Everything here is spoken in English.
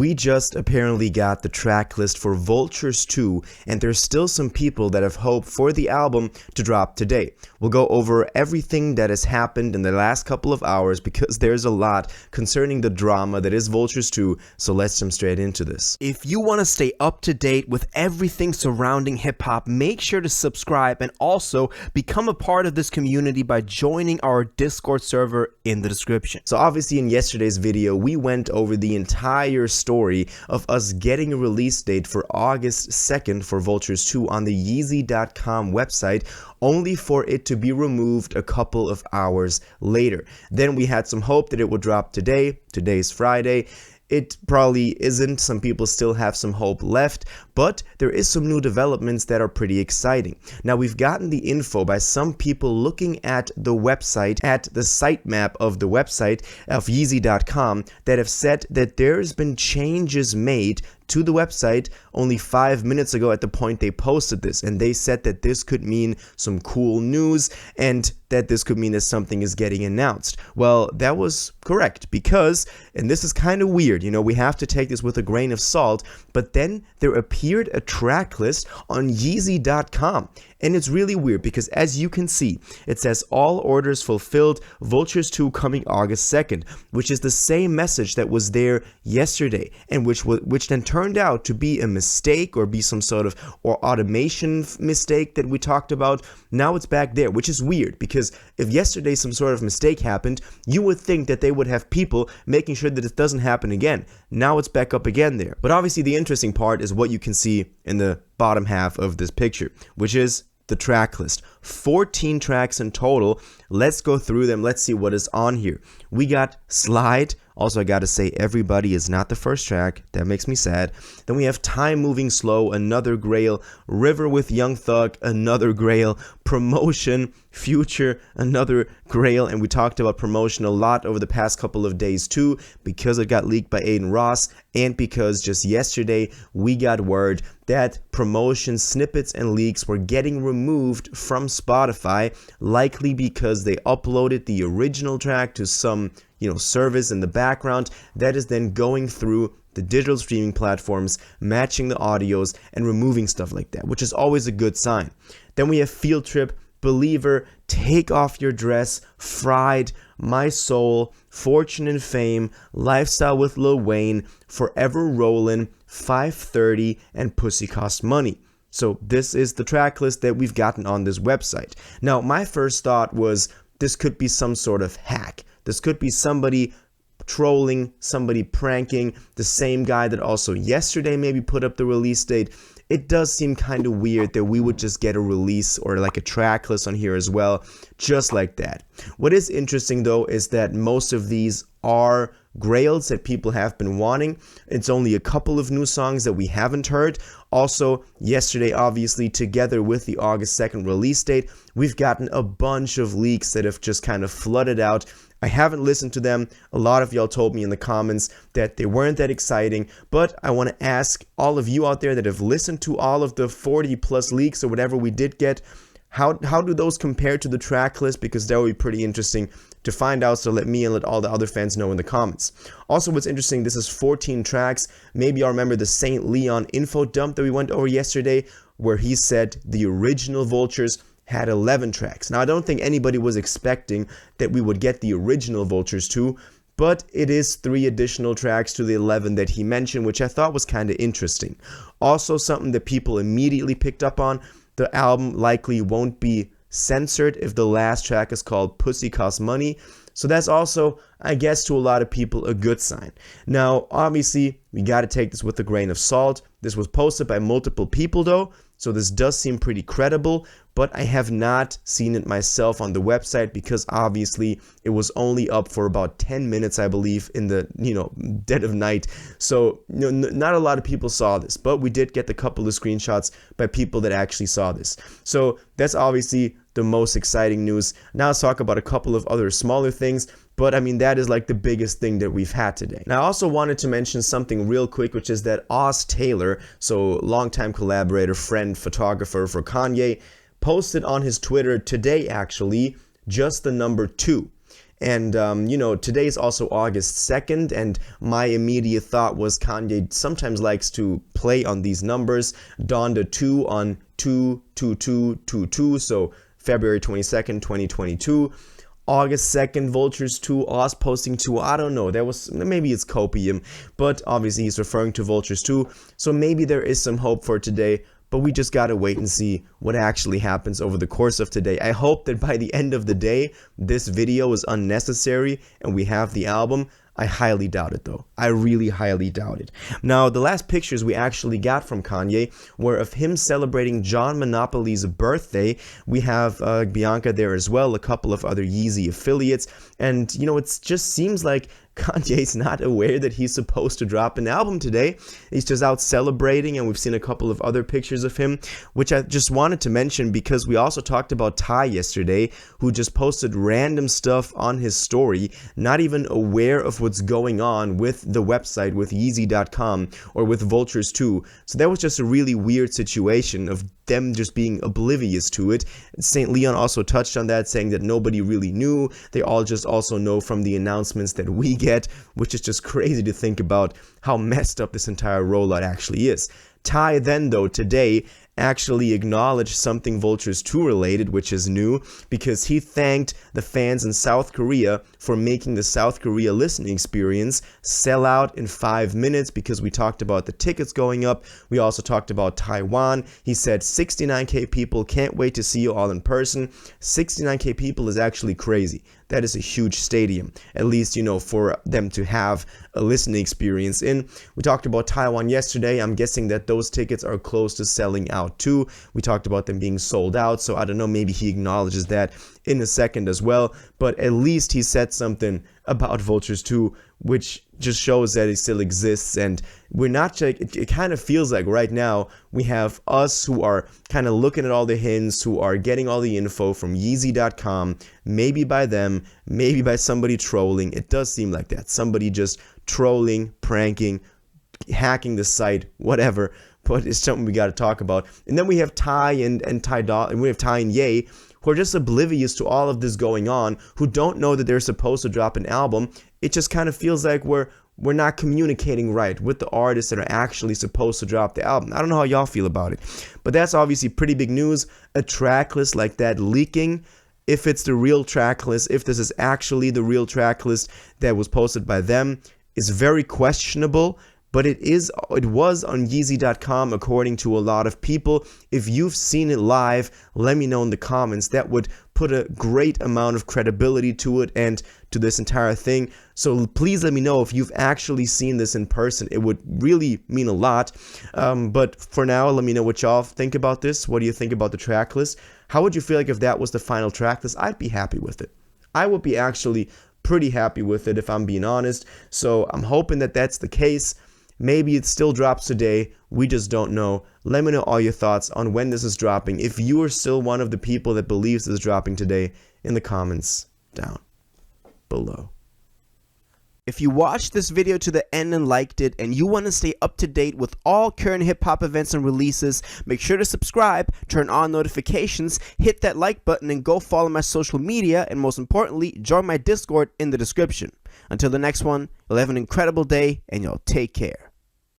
We just apparently got the track list for Vultures 2, and there's still some people that have hope for the album to drop today. We'll go over everything that has happened in the last couple of hours because there's a lot concerning the drama that is Vultures 2, so let's jump straight into this. If you want to stay up to date with everything surrounding hip-hop, make sure to subscribe and also become a part of this community by joining our Discord server in the description. So obviously in yesterday's video, we went over the entire story of us getting a release date for August 2nd for Vultures 2 on the Yeezy.com website, only for it to be removed a couple of hours later. Then we had some hope that it would drop today. Today's Friday. It probably isn't. Some people still have some hope left, but there is some new developments that are pretty exciting. Now, we've gotten the info by some people looking at the website, at the sitemap of the website of Yeezy.com, that have said that there's been changes made to the website only 5 minutes ago at the point they posted this, and they said that this could mean some cool news and that this could mean that something is getting announced. Well, that was correct because, and this is kind of weird, you know, we have to take this with a grain of salt, but then there appeared a track list on Yeezy.com. And it's really weird because, as you can see, it says all orders fulfilled, Vultures 2 coming August 2nd, which is the same message that was there yesterday, and which then turned out to be a mistake or be some sort of automation mistake that we talked about. Now it's back there, which is weird because if yesterday some sort of mistake happened, you would think that they would have people making sure that it doesn't happen again. Now it's back up again there. But obviously the interesting part is what you can see in the bottom half of this picture, which is the track list. 14 tracks in total. Let's go through them. Let's see what is on here. We got Slide. Also, I gotta say, Everybody is not the first track. That makes me sad. Then we have Time Moving Slow, another Grail. River with Young Thug, another Grail. Promotion, Future, another Grail. And we talked about Promotion a lot over the past couple of days too, because it got leaked by Aiden Ross, and because just yesterday we got word that Promotion snippets and leaks were getting removed from Spotify, likely because they uploaded the original track to some service in the background that is then going through the digital streaming platforms, matching the audios and removing stuff like that, which is always a good sign. Then we have Field Trip, Believer, Take Off Your Dress, Fried, My Soul, Fortune and Fame, Lifestyle with Lil Wayne, Forever Rollin', 530, and Pussy Cost Money. So this is the track list that we've gotten on this website. Now, my first thought was this could be some sort of hack. This could be somebody trolling, somebody pranking, the same guy that also yesterday maybe put up the release date. It does seem kind of weird that we would just get a release or like a track list on here as well, just like that. What is interesting though is that most of these are grails that people have been wanting. It's only a couple of new songs that we haven't heard. Also, yesterday, obviously, together with the August 2nd release date, we've gotten a bunch of leaks that have just kind of flooded out. I haven't listened to them. A lot of y'all told me in the comments that they weren't that exciting, but I want to ask all of you out there that have listened to all of the 40 plus leaks or whatever we did get, how do those compare to the track list? Because that would be pretty interesting to find out, so let me and let all the other fans know in the comments. Also, what's interesting, this is 14 tracks. Maybe y'all remember the St. Leon info dump that we went over yesterday, where he said the original Vultures had 11 tracks. Now, I don't think anybody was expecting that we would get the original Vultures 2, but it is 3 additional tracks to the 11 that he mentioned, which I thought was kind of interesting. Also, something that people immediately picked up on, the album likely won't be censored if the last track is called Pussy Cost Money. So that's also, I guess, to a lot of people a good sign. Now, obviously, we got to take this with a grain of salt. This was posted by multiple people though, so this does seem pretty credible, but I have not seen it myself on the website because obviously it was only up for about 10 minutes, I believe, in the, dead of night. So, not a lot of people saw this, but we did get a couple of screenshots by people that actually saw this. So that's obviously the most exciting news. Now let's talk about a couple of other smaller things, but I mean, that is like the biggest thing that we've had today. Now I also wanted to mention something real quick, which is that Oz Taylor, so longtime collaborator, friend, photographer for Kanye, posted on his Twitter today actually just the number 2. And, you know, today is also August 2nd, and my immediate thought was Kanye sometimes likes to play on these numbers. Dawned a 2 on 2/22/22, so February 22nd, 2022. August 2nd, Vultures 2, Oz posting 2, I don't know, maybe it's copium, but obviously he's referring to Vultures 2, so maybe there is some hope for today, but we just gotta wait and see what actually happens over the course of today. I hope that by the end of the day, this video is unnecessary and we have the album. I highly doubt it though. I really highly doubt it. Now, the last pictures we actually got from Kanye were of him celebrating John Monopoly's birthday. We have Bianca there as well, a couple of other Yeezy affiliates, and you know, it just seems like Kanye's not aware that he's supposed to drop an album today. He's just out celebrating, and we've seen a couple of other pictures of him, which I just wanted to mention because we also talked about Ty yesterday, who just posted random stuff on his story, not even aware of what's going on with the website, with Yeezy.com or with Vultures 2. So that was just a really weird situation of them just being oblivious to it. St. Leon also touched on that, saying that nobody really knew. They all just also know from the announcements that we get, which is just crazy to think about how messed up this entire rollout actually is. Ty then, though, today actually acknowledged something Vultures 2 related, which is new, because he thanked the fans in South Korea for making the South Korea listening experience sell out in 5 minutes, because we talked about the tickets going up. We also talked about Taiwan. He said 69K people, can't wait to see you all in person. 69K people is actually crazy. That is a huge stadium, at least, you know, for them to have a listening experience in. We talked about Taiwan yesterday. I'm guessing that those tickets are close to selling out too. We talked about them being sold out, so I don't know, maybe he acknowledges that in a second as well, but at least he said something about Vultures 2, which just shows that it still exists. And we're not like, it kind of feels like right now we have us who are kind of looking at all the hints, who are getting all the info from Yeezy.com, maybe by them, maybe by somebody trolling. It does seem like that, somebody just trolling, pranking, hacking the site, whatever, but it's something we got to talk about. And then we have Ty and we have Ty and Ye, who are just oblivious to all of this going on, who don't know that they're supposed to drop an album. It just kind of feels like we're not communicating right with the artists that are actually supposed to drop the album. I don't know how y'all feel about it, but that's obviously pretty big news. A track list like that leaking, if it's the real track list, if this is actually the real track list that was posted by them, is very questionable. But it was on Yeezy.com according to a lot of people. If you've seen it live, let me know in the comments. That would put a great amount of credibility to it and to this entire thing. So please let me know if you've actually seen this in person. It would really mean a lot. But for now, let me know what y'all think about this. What do you think about the track list? How would you feel like if that was the final track list? I'd be happy with it. I would be actually pretty happy with it if I'm being honest. So I'm hoping that that's the case. Maybe it still drops today. We just don't know. Let me know all your thoughts on when this is dropping. If you are still one of the people that believes this is dropping today, in the comments down below. If you watched this video to the end and liked it, and you want to stay up to date with all current hip-hop events and releases, make sure to subscribe, turn on notifications, hit that like button, and go follow my social media, and most importantly, join my Discord in the description. Until the next one, you'll have an incredible day, and y'all take care.